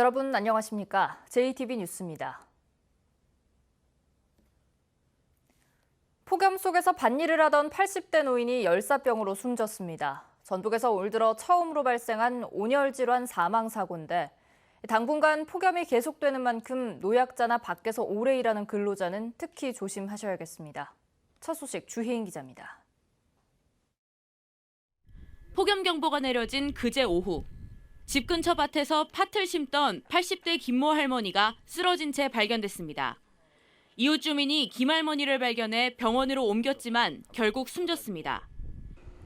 여러분 안녕하십니까? JTB 뉴스입니다. 폭염 속에서 밭일을 하던 80대 노인이 열사병으로 숨졌습니다. 전북에서 올 들어 처음으로 발생한 온열 질환 사망 사고인데 당분간 폭염이 계속되는 만큼 노약자나 밖에서 오래 일하는 근로자는 특히 조심하셔야겠습니다. 첫 소식 주혜인 기자입니다. 폭염경보가 내려진 그제 오후. 집 근처 밭에서 팥을 심던 80대 김모 할머니가 쓰러진 채 발견됐습니다. 이웃 주민이 김 할머니를 발견해 병원으로 옮겼지만 결국 숨졌습니다.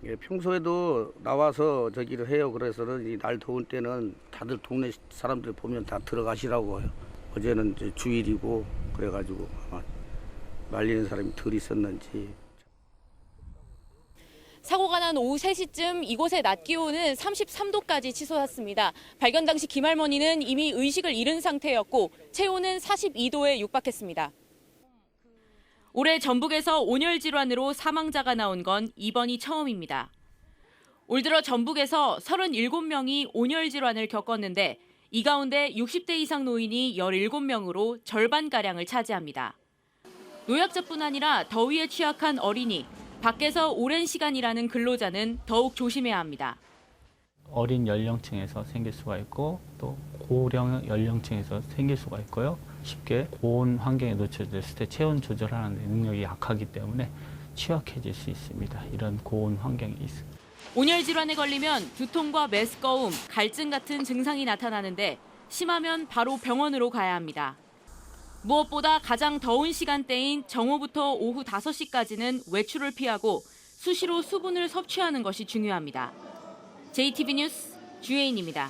예, 평소에도 나와서 저기를 해요. 그래서는 이 날 더운 때는 다들 동네 사람들 보면 다 들어가시라고 해요. 어제는 이제 주일이고 그래가지고 아마 말리는 사람이 덜 있었는지. 사고가 난 오후 3시쯤 이곳의 낮 기온은 33도까지 치솟았습니다. 발견 당시 김 할머니는 이미 의식을 잃은 상태였고 체온은 42도에 육박했습니다. 올해 전북에서 온열 질환으로 사망자가 나온 건 이번이 처음입니다. 올 들어 전북에서 37명이 온열 질환을 겪었는데 이 가운데 60대 이상 노인이 17명으로 절반가량을 차지합니다. 노약자뿐 아니라 더위에 취약한 어린이, 밖에서 오랜 시간 일하는 근로자는 더욱 조심해야 합니다. 어린 연령층에서 생길 수가 있고 또 고령 연령층에서 생길 수가 있고요. 쉽게 고온 환경에 노출됐을 때 체온 조절하는 데 능력이 약하기 때문에 취약해질 수 있습니다. 이런 고온 환경이 있습니다. 온열 질환에 걸리면 두통과 메스꺼움, 갈증 같은 증상이 나타나는데 심하면 바로 병원으로 가야 합니다. 무엇보다 가장 더운 시간대인 정오부터 오후 5시까지는 외출을 피하고 수시로 수분을 섭취하는 것이 중요합니다. JTB 뉴스 주혜인입니다.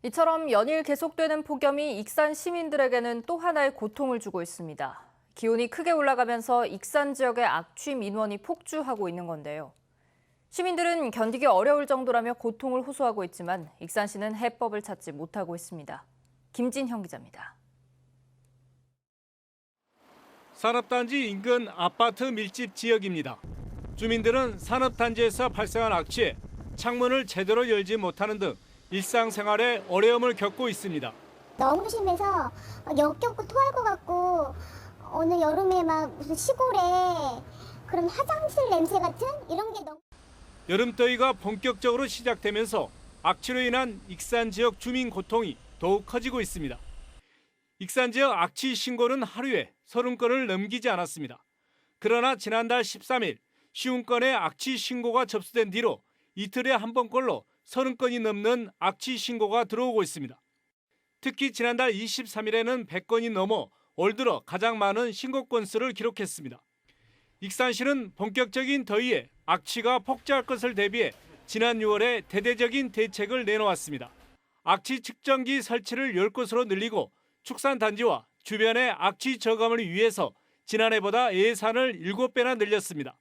이처럼 연일 계속되는 폭염이 익산 시민들에게는 또 하나의 고통을 주고 있습니다. 기온이 크게 올라가면서 익산 지역의 악취 민원이 폭주하고 있는 건데요. 시민들은 견디기 어려울 정도라며 고통을 호소하고 있지만 익산시는 해법을 찾지 못하고 있습니다. 김진형 기자입니다. 산업단지 인근 아파트 밀집 지역입니다. 주민들은 산업단지에서 발생한 악취에 창문을 제대로 열지 못하는 등 일상생활에 어려움을 겪고 있습니다. 너무 심해서 역겹고 토할 것 같고 어느 여름에 막 무슨 시골에 그런 화장실 냄새 같은 이런 게 너무. 여름더위가 본격적으로 시작되면서 악취로 인한 익산 지역 주민 고통이 더욱 커지고 있습니다. 익산 지역 악취 신고는 하루에 30건을 넘기지 않았습니다. 그러나 지난달 13일 50건의 악취 신고가 접수된 뒤로 이틀에 한 번꼴로 30건이 넘는 악취 신고가 들어오고 있습니다. 특히 지난달 23일에는 100건이 넘어 올 들어 가장 많은 신고 건수를 기록했습니다. 익산시는 본격적인 더위에 악취가 폭주할 것을 대비해 지난 6월에 대대적인 대책을 내놓았습니다. 악취 측정기 설치를 10곳으로 늘리고 축산단지와 주변의 악취 저감을 위해서 지난해보다 예산을 7배나 늘렸습니다.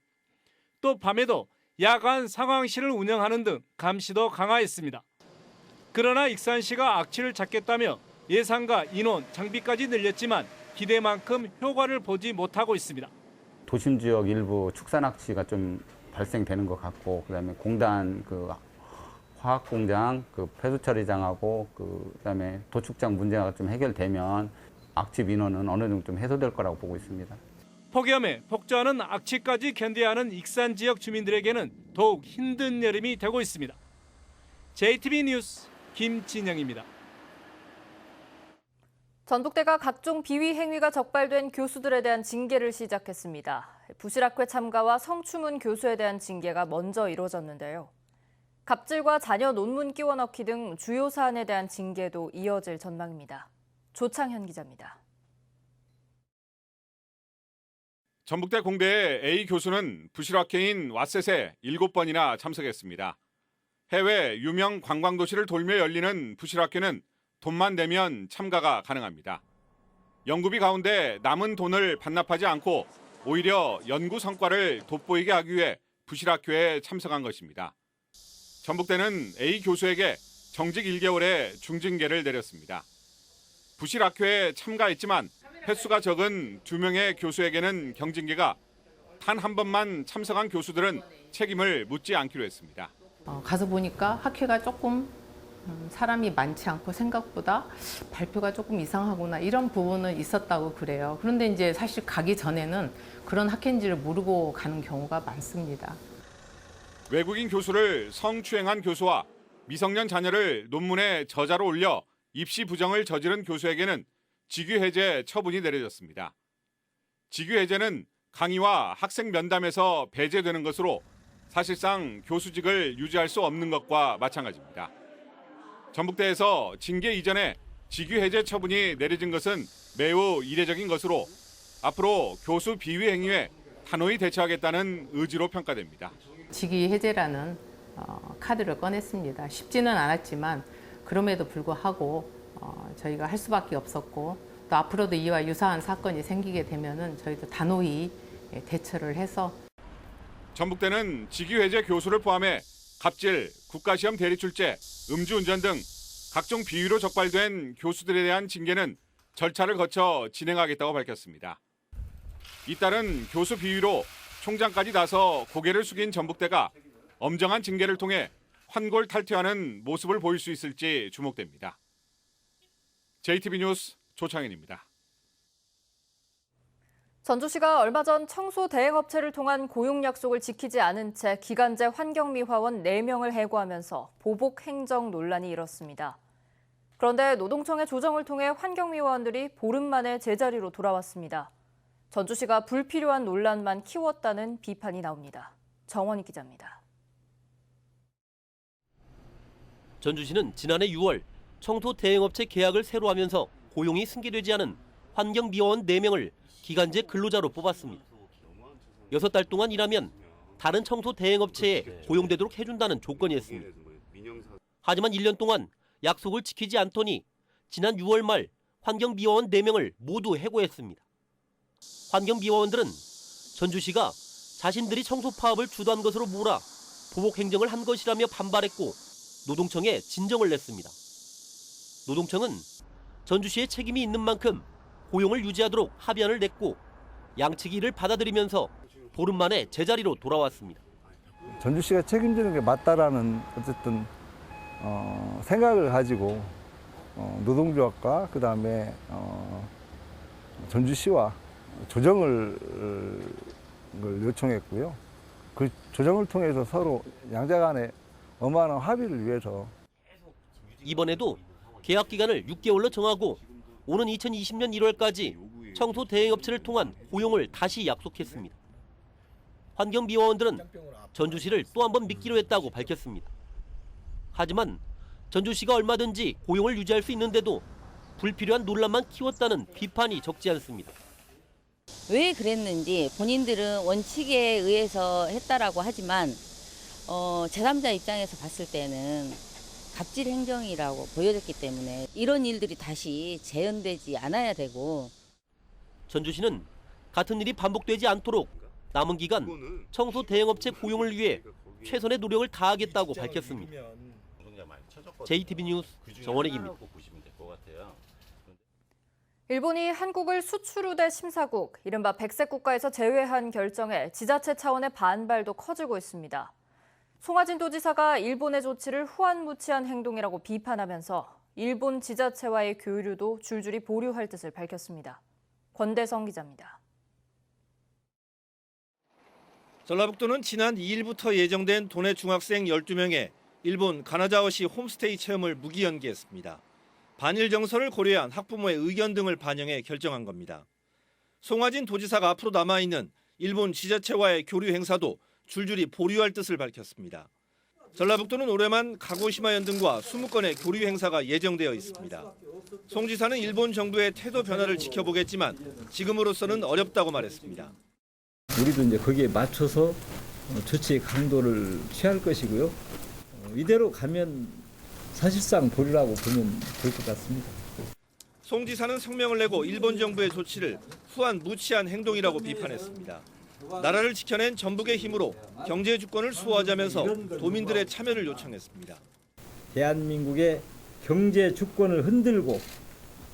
또 밤에도 야간 상황실을 운영하는 등 감시도 강화했습니다. 그러나 익산시가 악취를 잡겠다며 예산과 인원, 장비까지 늘렸지만 기대만큼 효과를 보지 못하고 있습니다. 도심 지역 일부 축산 악취가 좀 발생되는 것 같고, 그다음에 공단 화학 공장 폐수 처리장하고 그다음에 도축장 문제가 좀 해결되면 악취 민원은 어느 정도 좀 해소될 거라고 보고 있습니다. 폭염에 폭주하는 악취까지 견뎌야 하는 익산 지역 주민들에게는 더욱 힘든 여름이 되고 있습니다. JTB 뉴스 김진영입니다. 전북대가 각종 비위 행위가 적발된 교수들에 대한 징계를 시작했습니다. 부실학회 참가와 성추문 교수에 대한 징계가 먼저 이뤄졌는데요. 갑질과 자녀 논문 끼워 넣기 등 주요 사안에 대한 징계도 이어질 전망입니다. 조창현 기자입니다. 전북대 공대의 A 교수는 부실학회인 왓셋에 7번이나 참석했습니다. 해외 유명 관광도시를 돌며 열리는 부실학회는 돈만 내면 참가가 가능합니다. 연구비 가운데 남은 돈을 반납하지 않고 오히려 연구 성과를 돋보이게 하기 위해 부실학회에 참석한 것입니다. 전북대는 A 교수에게 정직 1개월의 중징계를 내렸습니다. 부실학회에 참가했지만 횟수가 적은 2명의 교수에게는 경징계가, 단 한 번만 참석한 교수들은 책임을 묻지 않기로 했습니다. 가서 보니까 학회가 조금 사람이 많지 않고 생각보다 발표가 조금 이상하구나 이런 부분은 있었다고 그래요. 그런데 이제 사실 가기 전에는 그런 학회인지를 모르고 가는 경우가 많습니다. 외국인 교수를 성추행한 교수와 미성년 자녀를 논문에 저자로 올려 입시 부정을 저지른 교수에게는 직위 해제 처분이 내려졌습니다. 직위 해제는 강의와 학생 면담에서 배제되는 것으로 사실상 교수직을 유지할 수 없는 것과 마찬가지입니다. 전북대에서 징계 이전에 직위 해제 처분이 내려진 것은 매우 이례적인 것으로 앞으로 교수 비위 행위에 단호히 대처하겠다는 의지로 평가됩니다. 직위 해제라는 카드를 꺼냈습니다. 쉽지는 않았지만 그럼에도 불구하고 저희가 할 수밖에 없었고 또 앞으로도 이와 유사한 사건이 생기게 되면은 저희도 단호히 대처를 해서 전북대는 직위 해제 교수를 포함해 갑질, 국가시험 대리출제, 음주운전 등 각종 비위로 적발된 교수들에 대한 징계는 절차를 거쳐 진행하겠다고 밝혔습니다. 이따른 교수 비위로 총장까지 나서 고개를 숙인 전북대가 엄정한 징계를 통해 환골탈퇴하는 모습을 보일 수 있을지 주목됩니다. JTB 뉴스 조창현입니다. 전주시가 얼마 전 청소 대행업체를 통한 고용 약속을 지키지 않은 채 기간제 환경미화원 4명을 해고하면서 보복 행정 논란이 일었습니다. 그런데 노동청의 조정을 통해 환경미화원들이 보름 만에 제자리로 돌아왔습니다. 전주시가 불필요한 논란만 키웠다는 비판이 나옵니다. 정원희 기자입니다. 전주시는 지난해 6월 청소 대행업체 계약을 새로 하면서 고용이 승계되지 않은 환경미화원 4명을 기간제 근로자로 뽑았습니다. 6달 동안 일하면 다른 청소 대행업체에 고용되도록 해준다는 조건이었습니다. 하지만 1년 동안 약속을 지키지 않더니 지난 6월 말 환경미화원 4명을 모두 해고했습니다. 환경미화원들은 전주시가 자신들이 청소 파업을 주도한 것으로 몰아 보복 행정을 한 것이라며 반발했고 노동청에 진정을 냈습니다. 노동청은 전주시의 책임이 있는 만큼 고용을 유지하도록 합의안을 냈고 양측이 이를 받아들이면서 보름 만에 제자리로 돌아왔습니다. 전주시가 책임지는 게 맞다라는 어쨌든 생각을 가지고 노동조합과 그다음에 전주시와 조정을 요청했고요. 그 조정을 통해서 서로 양자 간의 어마어마한 합의를 위해서 이번에도 계약 기간을 6개월로 정하고 오는 2020년 1월까지 청소 대행업체를 통한 고용을 다시 약속했습니다. 환경미화원들은 전주시를 또 한 번 믿기로 했다고 밝혔습니다. 하지만 전주시가 얼마든지 고용을 유지할 수 있는데도 불필요한 논란만 키웠다는 비판이 적지 않습니다. 왜 그랬는지 본인들은 원칙에 의해서 했다라고 하지만 제3자 입장에서 봤을 때는 갑질 행정이라고 보여졌기 때문에 이런 일들이 다시 재현되지 않아야 되고 전주시는 같은 일이 반복되지 않도록 남은 기간 청소 대행업체 고용을 위해 최선의 노력을 다하겠다고 밝혔습니다. JTB 뉴스 정원익입니다. 일본이 한국을 수출우대 심사국, 이른바 백색 국가에서 제외한 결정에 지자체 차원의 반발도 커지고 있습니다. 송하진 도지사가 일본의 조치를 후안무치한 행동이라고 비판하면서 일본 지자체와의 교류도 줄줄이 보류할 뜻을 밝혔습니다. 권대성 기자입니다. 전라북도는 지난 2일부터 예정된 도내 중학생 12명의 일본 가나자와시 홈스테이 체험을 무기연기했습니다. 반일 정서를 고려한 학부모의 의견 등을 반영해 결정한 겁니다. 송하진 도지사가 앞으로 남아있는 일본 지자체와의 교류 행사도 줄줄이 보류할 뜻을 밝혔습니다. 전라북도는 올해만 가고시마 연등과 20건의 교류 행사가 예정되어 있습니다. 송 지사는 일본 정부의 태도 변화를 지켜보겠지만 지금으로서는 어렵다고 말했습니다. 우리도 이제 거기에 맞춰서 조치의 강도를 취할 것이고요. 이대로 가면 사실상 보류라고 보면 될 것 같습니다. 송 지사는 성명을 내고 일본 정부의 조치를 후안무치한 행동이라고 비판했습니다. 나라를 지켜낸 전북의 힘으로 경제 주권을 수호하자면서 도민들의 참여를 요청했습니다. 대한민국의 경제 주권을 흔들고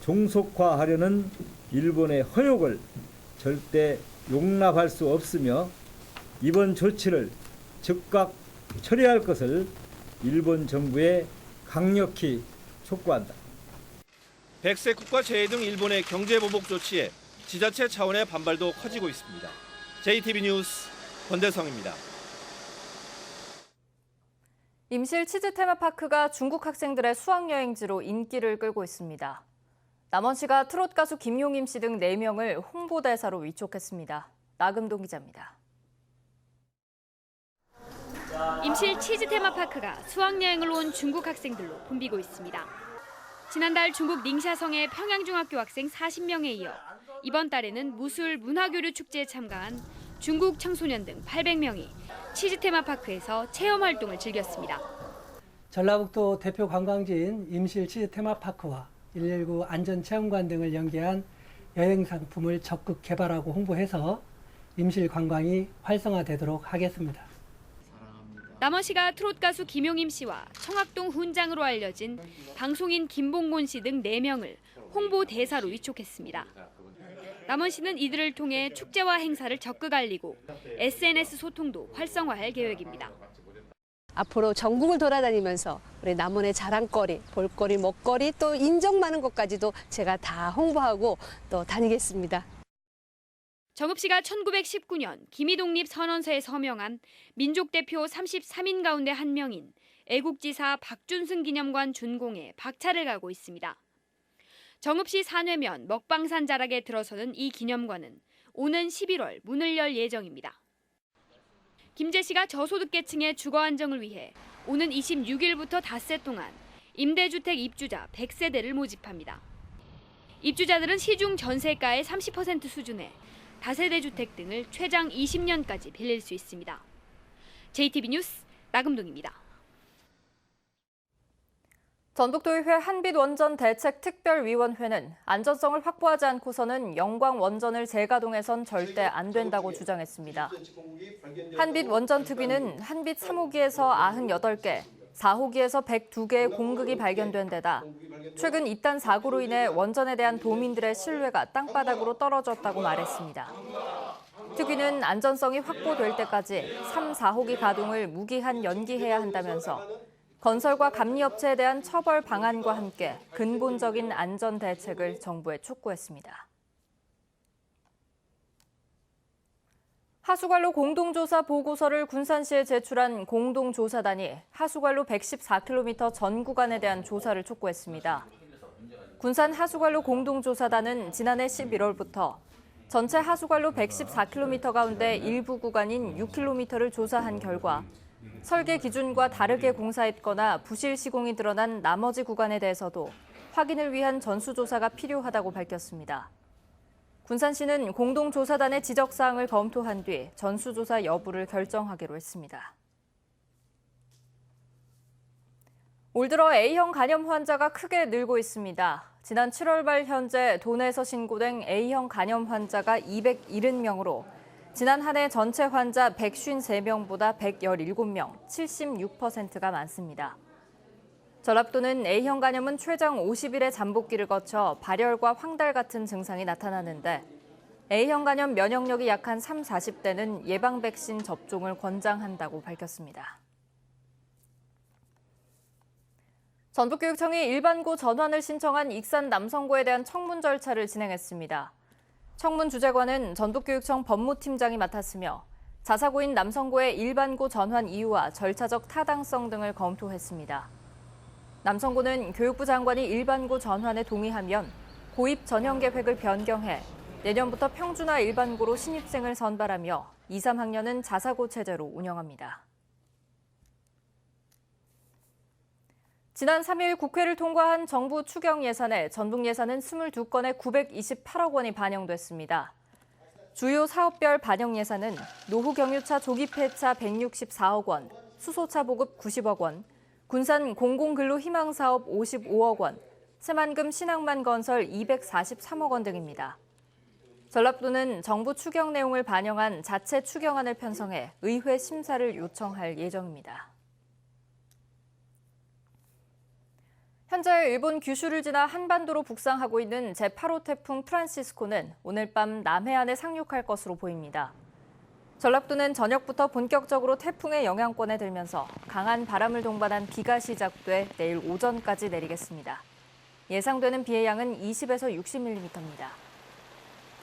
종속화하려는 일본의 허욕을 절대 용납할 수 없으며 이번 조치를 즉각 철회할 것을 일본 정부에 강력히 촉구한다. 백색국가 제외 등 일본의 경제 보복 조치에 지자체 차원의 반발도 커지고 있습니다. JTB 뉴스 권대성입니다. 임실 치즈 테마파크가 중국 학생들의 수학여행지로 인기를 끌고 있습니다. 남원시가 트롯 가수 김용임 씨 등 4명을 홍보대사로 위촉했습니다. 나금동 기자입니다. 임실 치즈 테마파크가 수학여행을 온 중국 학생들로 붐비고 있습니다. 지난달 중국 닝샤성의 평양중학교 학생 40명에 이어 이번 달에는 무술 문화교류 축제에 참가한 중국 청소년 등 800명이 치즈 테마파크에서 체험 활동을 즐겼습니다. 전라북도 대표 관광지인 임실 치즈 테마파크와 119 안전체험관 등을 연계한 여행 상품을 적극 개발하고 홍보해서 임실 관광이 활성화되도록 하겠습니다. 남원시가 트롯 가수 김용임 씨와 청학동 훈장으로 알려진 방송인 김봉곤 씨 등 4명을 홍보 대사로 위촉했습니다. 남원시는 이들을 통해 축제와 행사를 적극 알리고 SNS 소통도 활성화할 계획입니다. 앞으로 전국을 돌아다니면서 우리 남원의 자랑거리, 볼거리, 먹거리 또 인정 많은 것까지도 제가 다 홍보하고 또 다니겠습니다. 정읍시가 1919년 기미독립 선언서에 서명한 민족대표 33인 가운데 한 명인 애국지사 박준승 기념관 준공에 박차를 가고 있습니다. 정읍시 산회면 먹방산 자락에 들어서는 이 기념관은 오는 11월 문을 열 예정입니다. 김제시가 저소득계층의 주거 안정을 위해 오는 26일부터 닷새 동안 임대주택 입주자 100세대를 모집합니다. 입주자들은 시중 전세가의 30% 수준의 다세대 주택 등을 최장 20년까지 빌릴 수 있습니다. JTB 뉴스 나금동입니다. 전북도의회 한빛원전대책특별위원회는 안전성을 확보하지 않고서는 영광 원전을 재가동해선 절대 안 된다고 주장했습니다. 한빛원전특위는 한빛 3호기에서 98개, 4호기에서 102개의 공극이 발견된 데다 최근 잇단 사고로 인해 원전에 대한 도민들의 신뢰가 땅바닥으로 떨어졌다고 말했습니다. 특위는 안전성이 확보될 때까지 3, 4호기 가동을 무기한 연기해야 한다면서 건설과 감리업체에 대한 처벌 방안과 함께 근본적인 안전 대책을 정부에 촉구했습니다. 하수관로 공동조사 보고서를 군산시에 제출한 공동조사단이 하수관로 114km 전 구간에 대한 조사를 촉구했습니다. 군산 하수관로 공동조사단은 지난해 11월부터 전체 하수관로 114km 가운데 일부 구간인 6km를 조사한 결과 설계 기준과 다르게 공사했거나 부실 시공이 드러난 나머지 구간에 대해서도 확인을 위한 전수조사가 필요하다고 밝혔습니다. 군산시는 공동조사단의 지적사항을 검토한 뒤 전수조사 여부를 결정하기로 했습니다. 올 들어 A형 간염 환자가 크게 늘고 있습니다. 지난 7월 말 현재 도내에서 신고된 A형 간염 환자가 270명으로 지난 한 해 전체 환자 153명보다 117명, 76%가 많습니다. 전라북도는 A형 간염은 최장 50일의 잠복기를 거쳐 발열과 황달 같은 증상이 나타나는데 A형 간염 면역력이 약한 3, 40대는 예방 백신 접종을 권장한다고 밝혔습니다. 전북교육청이 일반고 전환을 신청한 익산 남성고에 대한 청문 절차를 진행했습니다. 청문 주재관은 전북교육청 법무팀장이 맡았으며 자사고인 남성고의 일반고 전환 이유와 절차적 타당성 등을 검토했습니다. 남성고는 교육부 장관이 일반고 전환에 동의하면 고입 전형 계획을 변경해 내년부터 평준화 일반고로 신입생을 선발하며 2, 3학년은 자사고 체제로 운영합니다. 지난 3일 국회를 통과한 정부 추경 예산에 전북 예산은 22건에 928억 원이 반영됐습니다. 주요 사업별 반영 예산은 노후 경유차 조기 폐차 164억 원, 수소차 보급 90억 원, 군산 공공근로 희망 사업 55억 원, 새만금 신항만 건설 243억 원 등입니다. 전라북도는 정부 추경 내용을 반영한 자체 추경안을 편성해 의회 심사를 요청할 예정입니다. 현재 일본 규슈를 지나 한반도로 북상하고 있는 제8호 태풍 프란시스코는 오늘 밤 남해안에 상륙할 것으로 보입니다. 전라북도는 저녁부터 본격적으로 태풍의 영향권에 들면서 강한 바람을 동반한 비가 시작돼 내일 오전까지 내리겠습니다. 예상되는 비의 양은 20에서 60mm입니다.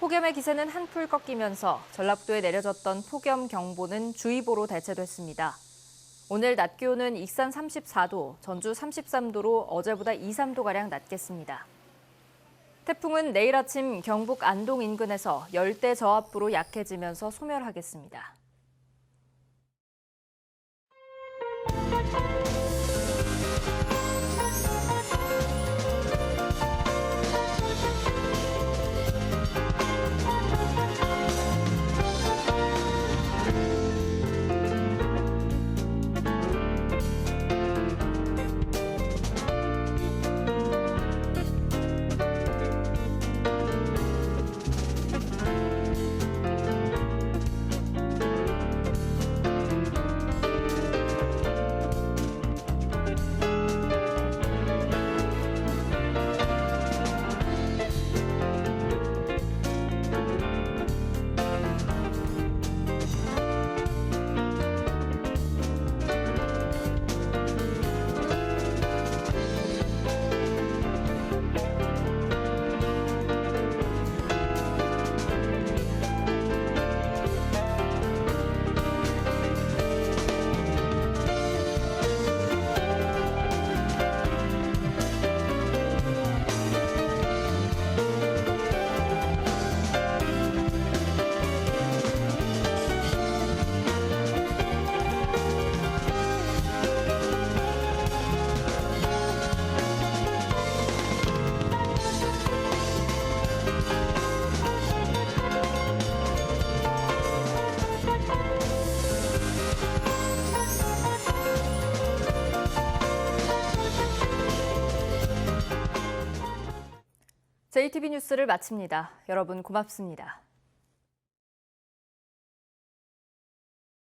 폭염의 기세는 한풀 꺾이면서 전라북도에 내려졌던 폭염경보는 주의보로 대체됐습니다. 오늘 낮 기온은 익산 34도, 전주 33도로 어제보다 2, 3도가량 낮겠습니다. 태풍은 내일 아침 경북 안동 인근에서 열대 저압부로 약해지면서 소멸하겠습니다. JTB 뉴스를 마칩니다. 여러분 고맙습니다.